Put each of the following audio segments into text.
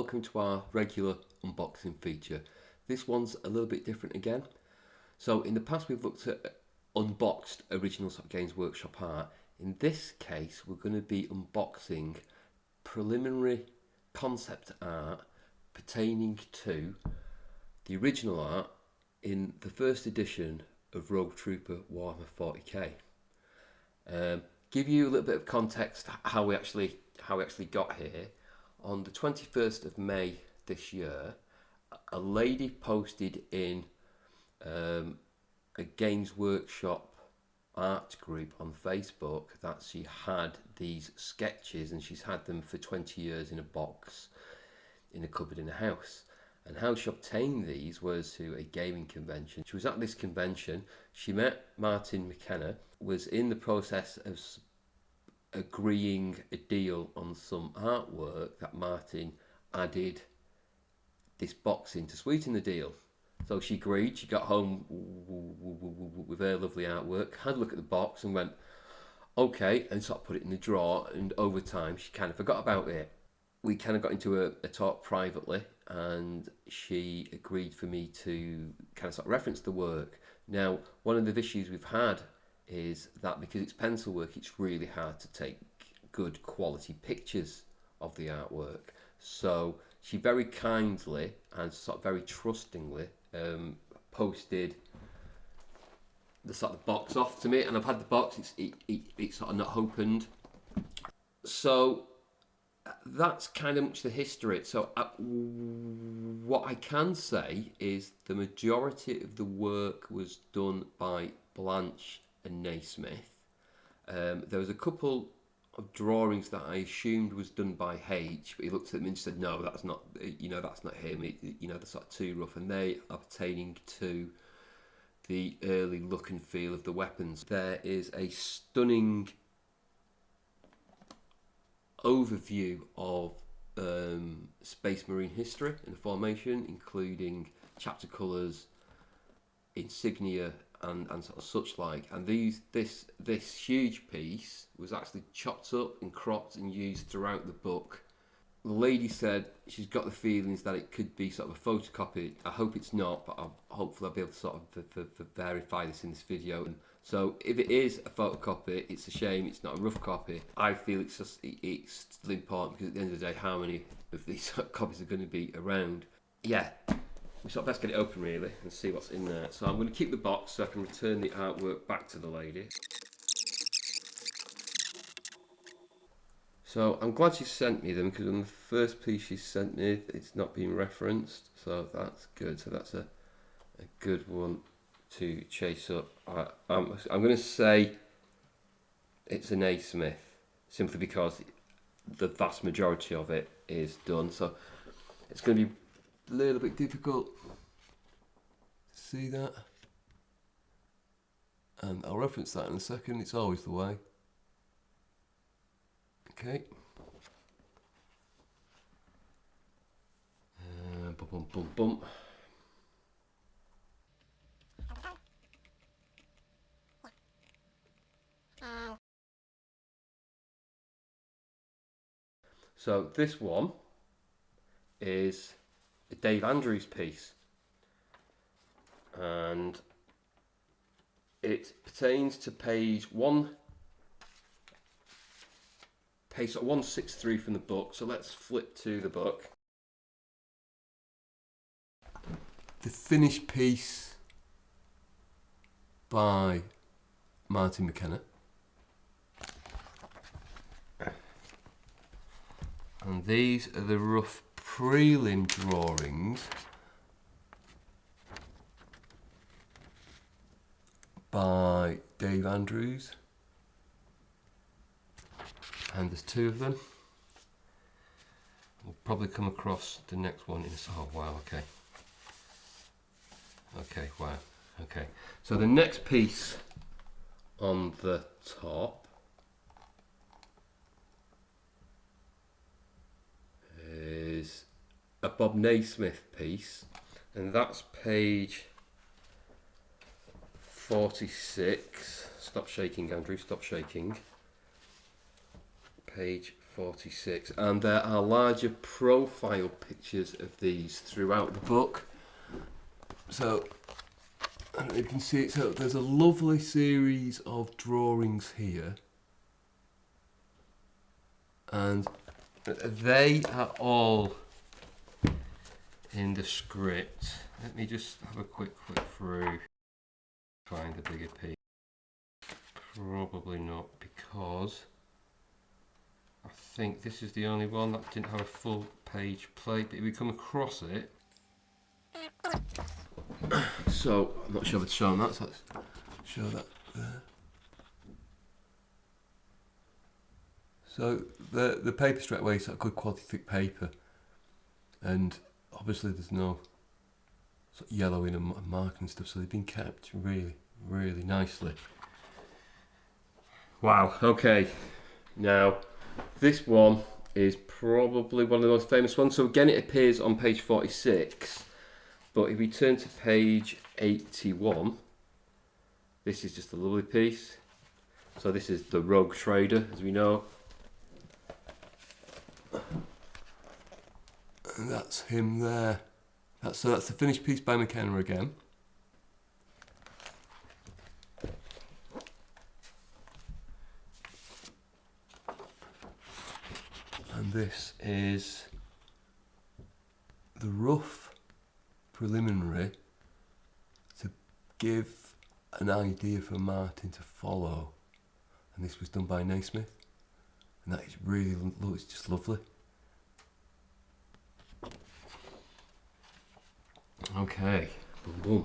welcome to our regular unboxing feature. This one's a little bit different again. So in the past we've looked at unboxed original Games Workshop art. In this case we're going to be unboxing preliminary concept art pertaining to the original art in the first edition of Rogue Trooper Warhammer 40k. Give you a little bit of context how we actually got here. On the 21st of May this year, a lady posted in a Games Workshop art group on Facebook that she had these sketches and she's had them for 20 years in a box in a cupboard in a house. And how she obtained these was through a gaming convention. She was at this convention, she met Martin McKenna, was in the process of agreeing a deal on some artwork that Martin added this box in to sweeten the deal. So she agreed, she got home with her lovely artwork, had a look at the box and went, okay, and sort of put it in the drawer, and over time she kind of forgot about it. We kind of got into a talk privately and she agreed for me to kind of sort of reference the work. Now, one of the issues we've had is that because it's pencil work, it's really hard to take good quality pictures of the artwork. So she very kindly and sort of very trustingly posted the sort of box off to me, and I've had the box. It's sort of not opened. So that's kind of much the history. So what I can say is the majority of the work was done by Blanche and Naismith. There was a couple of drawings that I assumed was done by H, but he looked at them and said, "No, that's not. That's not him. They're sort of too rough." And they are pertaining to the early look and feel of the weapons. There is a stunning overview of Space Marine history and the formation, including chapter colours, insignia, and sort of such like. And this huge piece was actually chopped up and cropped and used throughout the book. The lady said she's got the feelings that it could be sort of a photocopy. I hope it's not, but hopefully I'll be able to sort of verify this in this video. So if it is a photocopy, it's a shame it's not a rough copy. I feel it's still important, because at the end of the day, how many of these copies are going to be around? Yeah, we sort of best get it open really and see what's in there. So I'm going to keep the box so I can return the artwork back to the lady. So I'm glad she sent me them, because on the first piece she sent me, it's not been referenced, so that's good. So that's a good one to chase up. I'm going to say it's a Naismith, simply because the vast majority of it is done. So it's going to be a little bit difficult to see that, and I'll reference that in a second. It's always the way. Okay. Bum bum bum bum. So this one is a Dave Andrews piece, and it pertains to page 163 from the book. So let's flip to the book. The finished piece by Martin McKenna. And these are the rough prelim drawings by Dave Andrews. And there's two of them. We'll probably come across the next one in a... Oh, wow, okay. Okay, wow, okay. So the next piece on the top is a Bob Naismith piece, and that's page 46. Stop shaking, Andrew, stop shaking. Page 46, and there are larger profile pictures of these throughout the book. So, I don't know if you can see it. So there's a lovely series of drawings here, and they are all in the script. Let me just have a quick flick through, find a bigger piece. Probably not, because I think this is the only one that didn't have a full page plate, but if we come across it, so I'm not sure if it's shown that, so let's show that there. So the paper straight away is a good quality thick paper, and obviously there's no sort of yellowing and marking and stuff, so they've been kept really, really nicely. Wow, okay, now this one is probably one of the most famous ones. So again, it appears on page 46, but if we turn to page 81, this is just a lovely piece. So this is the Rogue Trader, as we know. And that's him there. That's the finished piece by McKenna again. And this is the rough preliminary to give an idea for Martin to follow. And this was done by Naismith. And that is really, it's just lovely. Okay, boom, boom.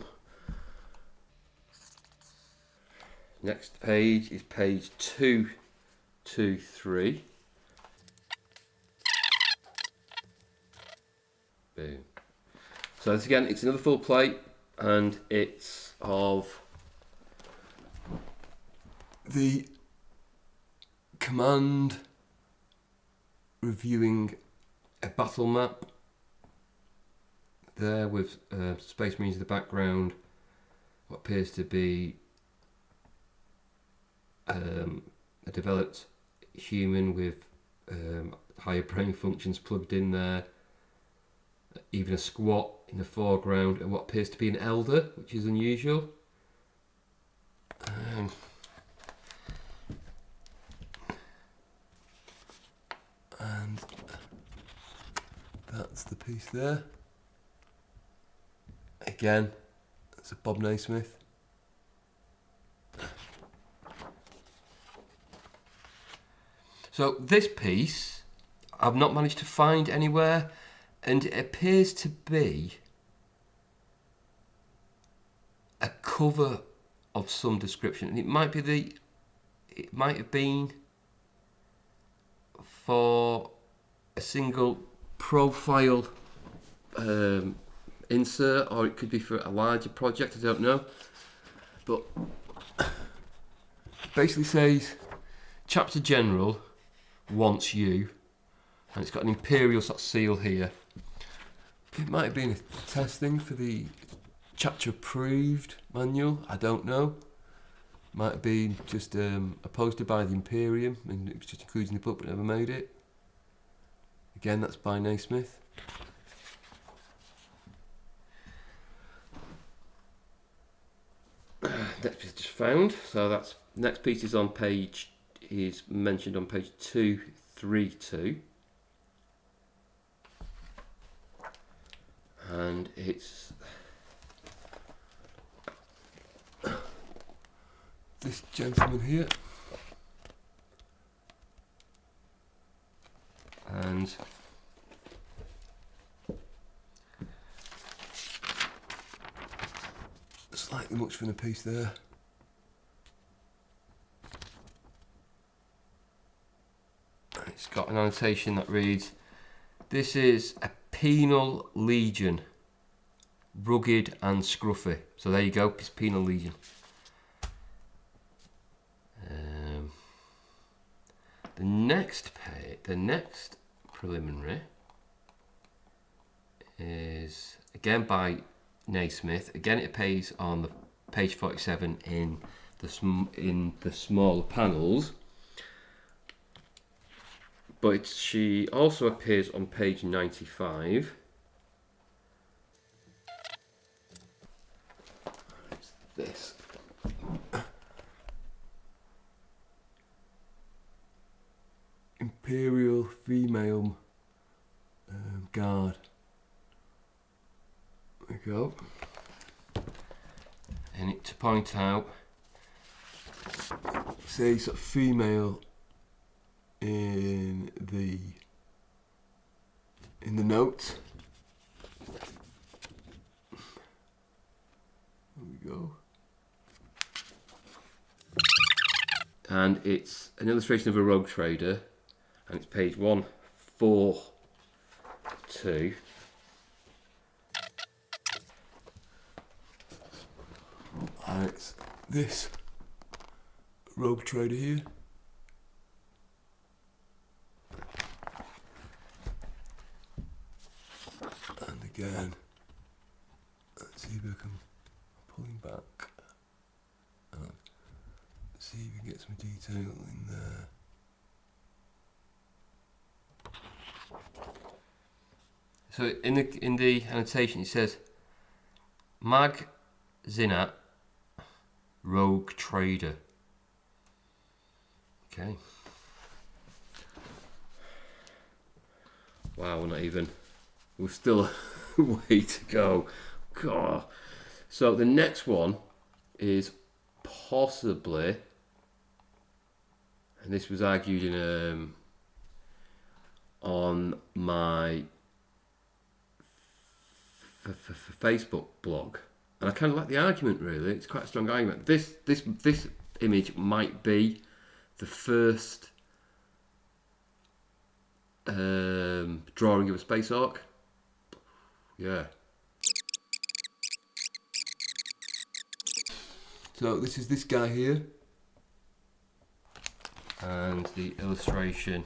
Next page is page 223. Boom. So this again, it's another full plate, and it's of the command reviewing a battle map there with Space Marines in the background, what appears to be a developed human with higher brain functions plugged in there, even a squat in the foreground, and what appears to be an elder, which is unusual. And that's the piece there. Again, that's a Bob Naismith. So this piece I've not managed to find anywhere, and it appears to be a cover of some description, and it might have been for a single profile insert, or it could be for a larger project, I don't know. But basically says Chapter General wants you, and it's got an Imperial sort of seal here. It might have been a testing for the chapter approved manual, I don't know. Might have been just a poster by the Imperium, and it was just included in the book but never made it. Again, that's by Naismith. Next piece just found. So that's next piece is mentioned on page 232, and it's this gentleman here, and slightly much from the piece there. It's got an annotation that reads, "This is a Penal Legion, rugged and scruffy." So there you go, it's Penal Legion. The next preliminary is again by Naismith. Again, it appears on the page 47 in the smaller panels. but she also appears on page 95. It's this. Imperial female guard. There we go. And it to point out, say sort of female in the notes. There we go. And it's an illustration of a rogue trader, and it's page 142. And it's this rogue trader here. And again, let's see if I can pull him back. See if we can get some detail in there. So in the annotation it says Mag Zinat Rogue Trader. Okay. Wow, we're still a way to go. God. So the next one is possibly, and this was argued in on my Facebook blog, and I kind of like the argument. Really, it's quite a strong argument. This image might be the first drawing of a space orc. Yeah. So this is this guy here, and the illustration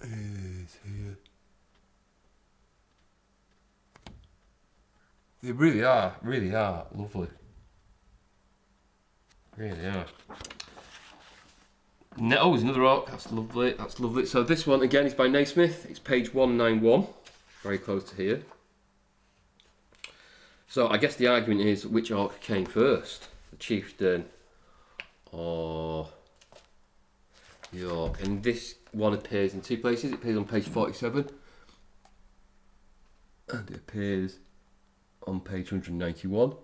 is here. They really are lovely. Really are. No, oh, there's another orc. That's lovely. That's lovely. So this one again is by Naismith. It's page 191, very close to here. So I guess the argument is which orc came first, the chieftain or the orc. And this one appears in two places. It appears on page 47 and it appears on page 191.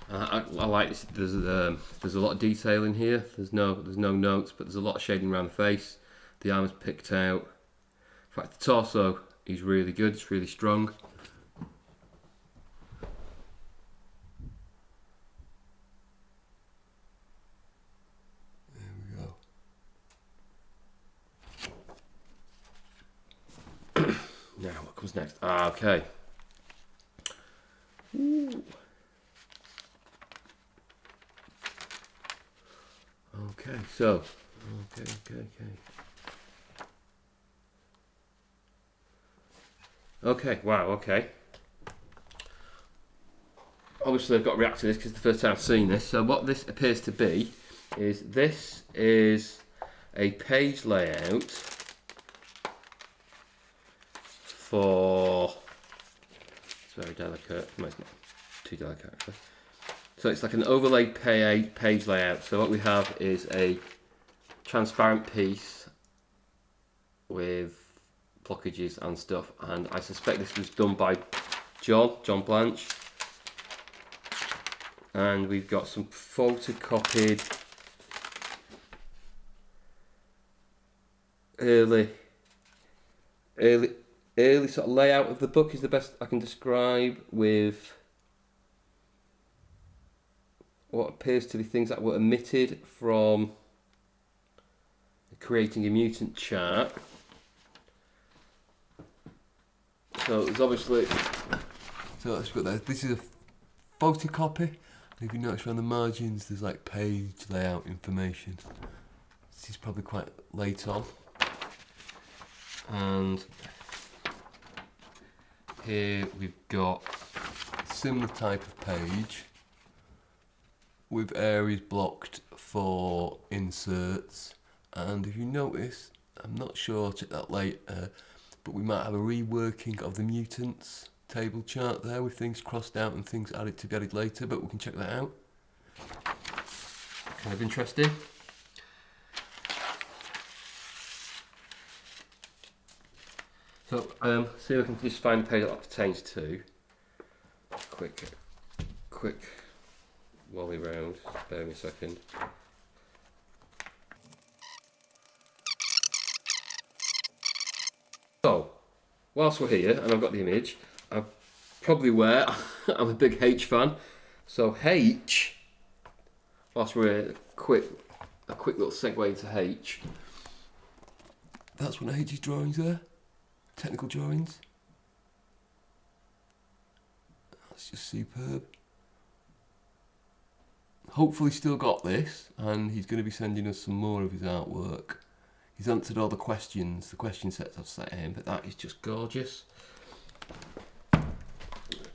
I like this. There's a lot of detail in here. There's no notes, but there's a lot of shading around the face. The armor's picked out. In fact, the torso is really good. It's really strong. There we go. Now, what comes next? Okay. Ooh. Okay, so, okay, wow, okay. Obviously I've got to react to this because it's the first time I've seen this. So what this appears to be is this is a page layout for, it's very delicate, no it's not too delicate actually. So it's like an overlaid page layout. So what we have is a transparent piece with blockages and stuff, and I suspect this was done by John Blanche. And we've got some photocopied early sort of layout of the book is the best I can describe, with what appears to be things that were omitted from creating a mutant chart. So there's obviously, so let's put that. This is a photocopy. If you notice around the margins, there's like page layout information. This is probably quite late on. And here we've got a similar type of page. with areas blocked for inserts. And if you notice, I'm not sure, I'll check that later, but we might have a reworking of the mutants table chart there with things crossed out and things added to be added later, but we can check that out. Kind of interesting. So, see if I can just find the page that pertains to. Quick wally round. Bear me a second. So, whilst we're here, and I've got the image, I'm probably aware I'm a big H fan. So H, whilst we're here, a quick little segue into H. That's one of H's drawings there. Technical drawings. That's just superb. Hopefully still got this, and he's going to be sending us some more of his artwork. He's answered all the question sets I've set him, but that is just gorgeous.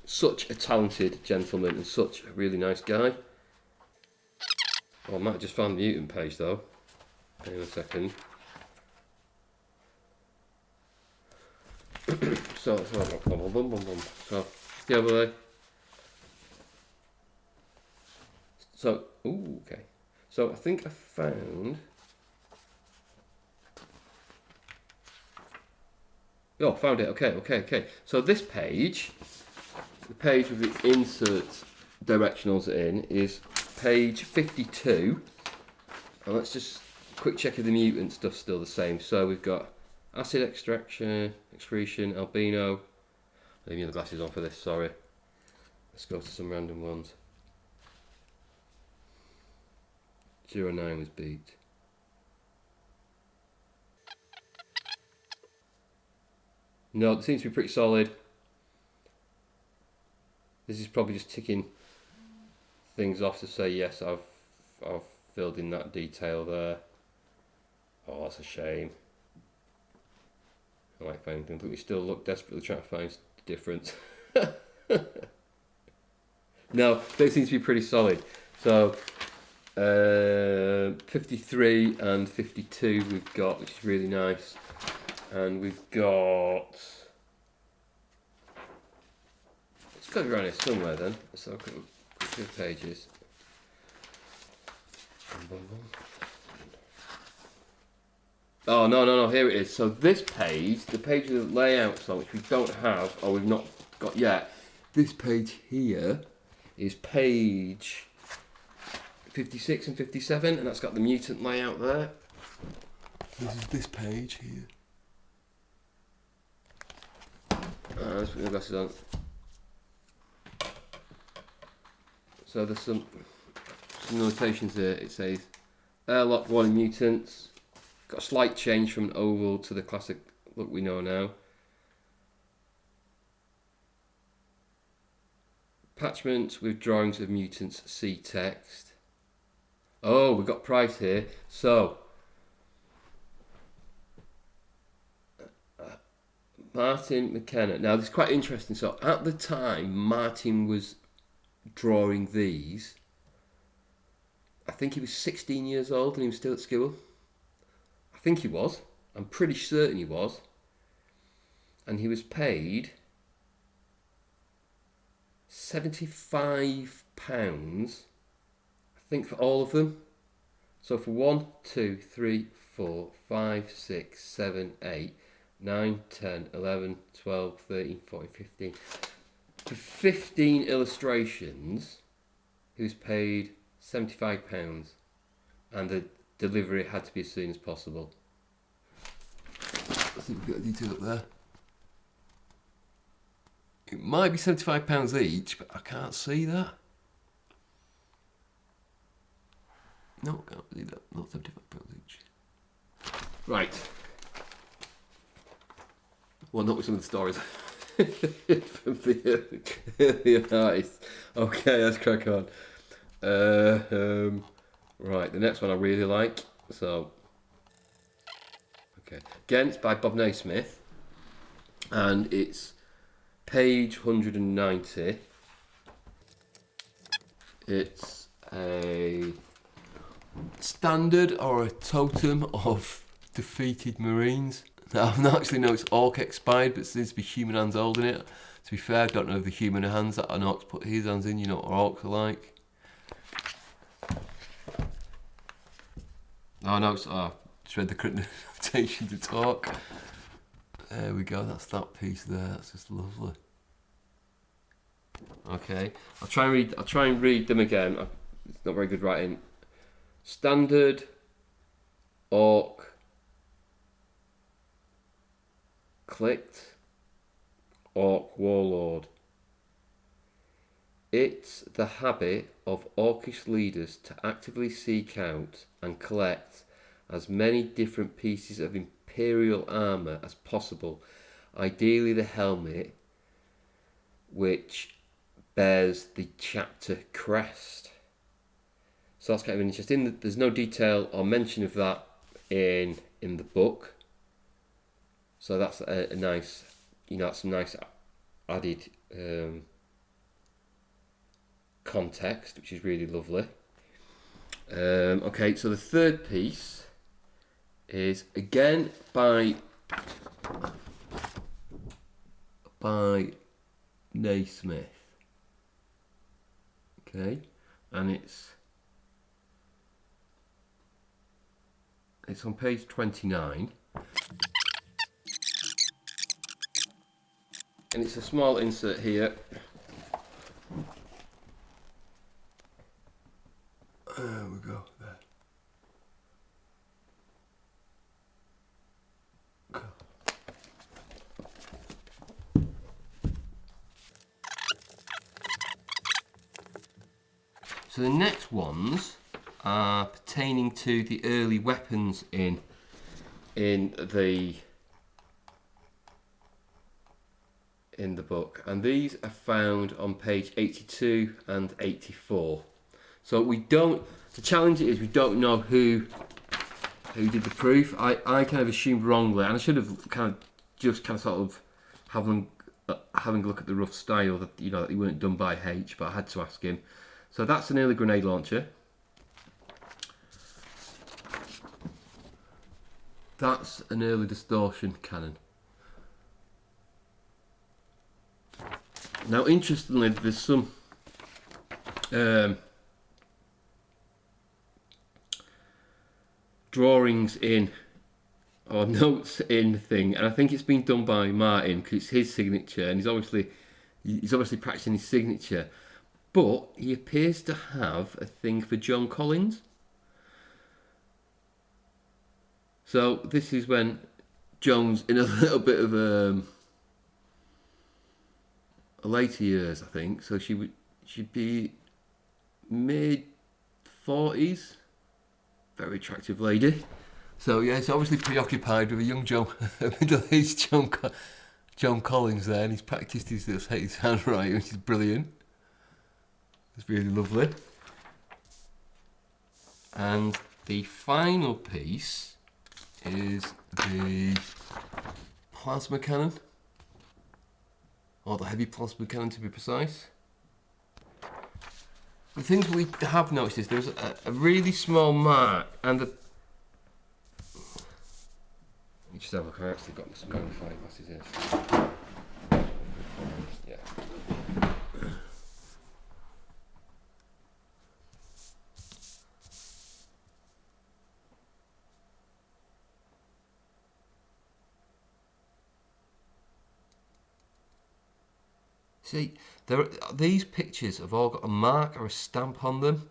Such a talented gentleman and such a really nice guy. Oh, I might have just found the mutant page though. Hang on a second. So the other way. So, ooh, okay. So I think I found. Oh, found it. Okay. So this page, the page with the insert directionals in, is page 52. And let's just quick check if the mutant stuff's still the same. So we've got acid extraction, excretion, albino. Leave me the glasses on for this. Sorry. Let's go to some random ones. 09 was beat. No, it seems to be pretty solid. This is probably just ticking things off to say yes, I've filled in that detail there. Oh, that's a shame. I might find things, but we still look desperately trying to find the difference. No, they seem to be pretty solid. So 53 and 52 we've got, which is really nice. And we've got, it's got to be around here somewhere then. Let's have a quick look at the pages. Oh, no, here it is. So this page, the page with the layouts on, which we don't have, or we've not got yet, this page here is page 56 and 57, and that's got the mutant layout there. This is this page here. Let's put my glasses on. So there's some notations here. It says airlock warning mutants. Got a slight change from an oval to the classic look we know now. Attachment with drawings of mutants. See text. Oh, we've got price here. So Martin McKenna. Now this is quite interesting. So at the time Martin was drawing these, I think he was 16 years old and he was still at school. I think he was. I'm pretty certain he was. And he was paid £75, I think, for all of them. So for 1, 2, 3, 4, 5, 6, 7, 8, 9, 10, 11, 12, 13, 14, 15. For 15 illustrations, he was paid £75, and the delivery had to be as soon as possible. I think we've got the detail up there. It might be £75 each, but I can't see that. No, I can't see that. Not £75 each. Right. Well, not with some of the stories from the earlier artists. Okay, let's crack on. Right, the next one I really like. So, okay, again, it's by Bob Naismith, and it's page 190. It's a standard or a totem of defeated Marines. Now, I've not actually know it's Ork expired, but seems to be human hands holding it. To be fair, I don't know if the human hands that an Ork's put his hands in, you know what Orks are like. Oh no, just read the correct notation to talk. There we go, that's that piece there, that's just lovely. Okay, I'll try and read them again. It's not very good writing. Standard, Ork, clicked, Ork Warlord. It's the habit of Orkish leaders to actively seek out and collect as many different pieces of Imperial armour as possible, ideally the helmet, which bears the chapter crest. So that's kind of interesting. There's no detail or mention of that in the book. So that's a nice, that's some nice added context, which is really lovely. Okay, so the third piece is again by Naismith. Okay, and it's on page 29, and it's a small insert here. There we go. There. Go. So the next ones are pertaining to the early weapons in the book, and these are found on page 82 and 84. So the challenge is we don't know who did the proof. I kind of assumed wrongly, and I should have kind of sort of having a look at the rough style that that they weren't done by H, but I had to ask him. So that's an early grenade launcher. That's an early distortion cannon. Now, interestingly, there's some drawings in or notes in the thing, and I think it's been done by Martin because it's his signature, and he's obviously practicing his signature. But he appears to have a thing for Joan Collins. So this is when Joan's in a little bit of a later years, I think. So she'd be mid-40s. Very attractive lady. So yeah, he's obviously preoccupied with a young middle-aged Joan Collins there, and he's practiced his handwriting, which is brilliant. It's really lovely. And the final piece is the plasma cannon, or the heavy plasma cannon to be precise. The things we have noticed is there's a really small mark, and the... Let me just have a look, I actually got some magnifying glasses here. Yeah. See, these pictures have all got a mark or a stamp on them.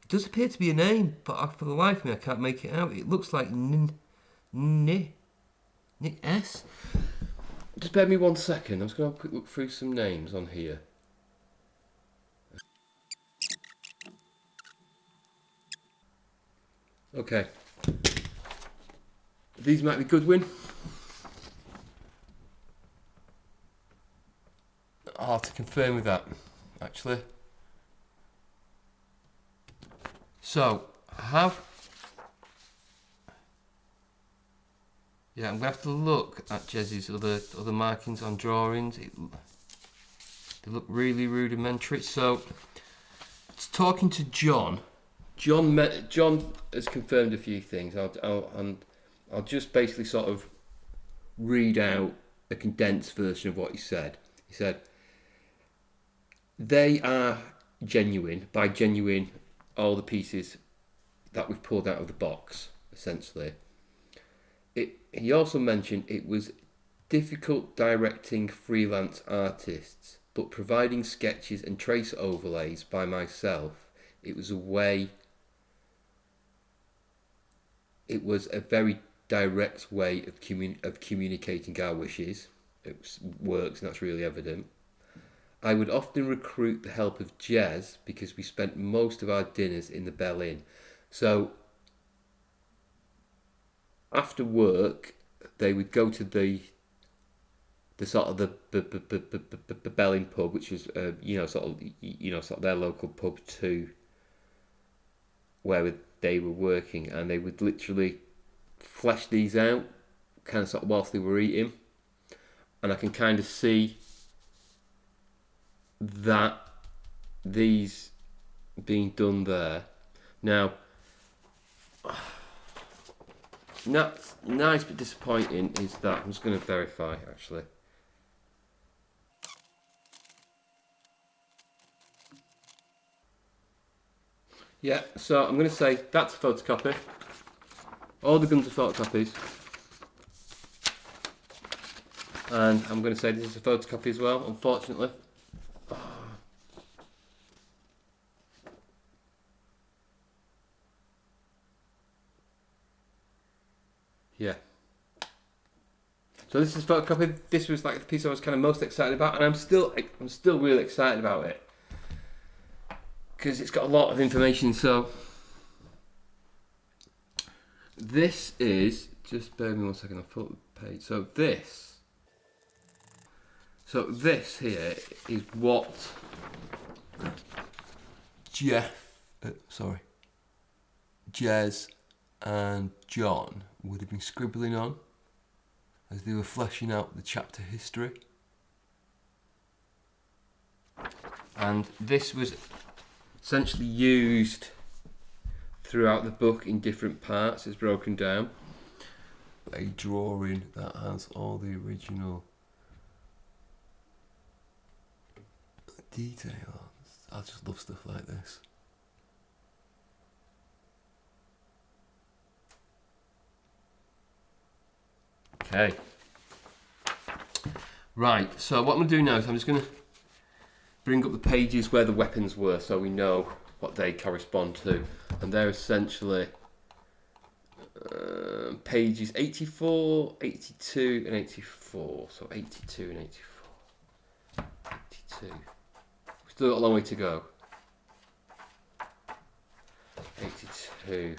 It does appear to be a name, but for the life of me I can't make it out. It looks like Nick S. Just bear me 1 second, I'm just going to have a quick look through some names on here. Okay. These might be Goodwin. Hard to confirm with that, actually. So, I'm going to have to look at Jez's other markings on drawings. They look really rudimentary. So, it's talking to John. John has confirmed a few things. I'll just basically sort of read out a condensed version of what he said. He said, they are genuine. By genuine, all the pieces that we've pulled out of the box, essentially. He also mentioned it was difficult directing freelance artists, but providing sketches and trace overlays by myself, it was a very direct way of communicating our wishes. It works, and that's really evident. I would often recruit the help of Jez because we spent most of our dinners in the Bell Inn. So after work, they would go to the sort of the Bell Inn pub, which was sort of their local pub too, where they were working, and they would literally flesh these out, kind of sort of whilst they were eating, and I can kind of see that these being done there. Now, nice but disappointing is that, I'm just going to verify actually. Yeah, so I'm going to say that's a photocopy. All the guns are photocopies. And I'm going to say this is a photocopy as well, unfortunately. Yeah. So this is a photocopy. This was like the piece I was kind of most excited about, and I'm still really excited about it because it's got a lot of information. So this is, just bear with me 1 second. I'll pull up the page. So this here is what Jez and John would have been scribbling on as they were fleshing out the chapter history. And this was essentially used throughout the book in different parts. It's broken down. A drawing that has all the original details. I just love stuff like this. Okay. Right, so what I'm going to do now is I'm just going to bring up the pages where the weapons were so we know what they correspond to. And they're essentially pages 84, 82 and 84. So 82 and 84. 82. We've still got a long way to go. 82.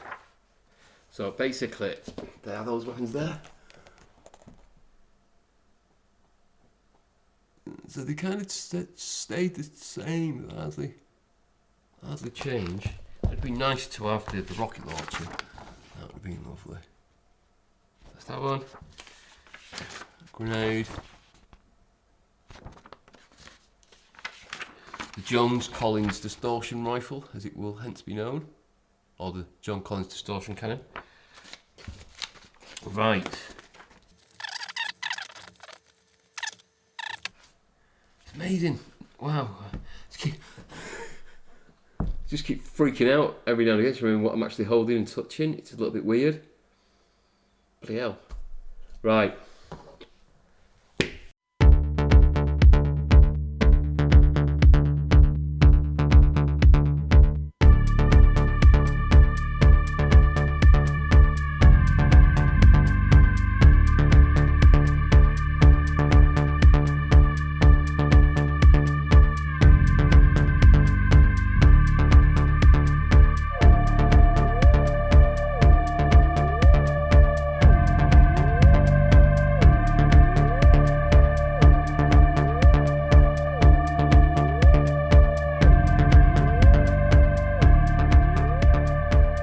So basically, there are those weapons there. So they kind of stayed the same as they change. It'd be nice to have the rocket launcher. That would have been lovely. That's that one. Grenade. The Joan Collins distortion rifle, as it will hence be known, or the Joan Collins distortion cannon. Right. It's amazing. Wow. Just keep freaking out every now and again to remember what I'm actually holding and touching. It's a little bit weird. Bloody hell. Right.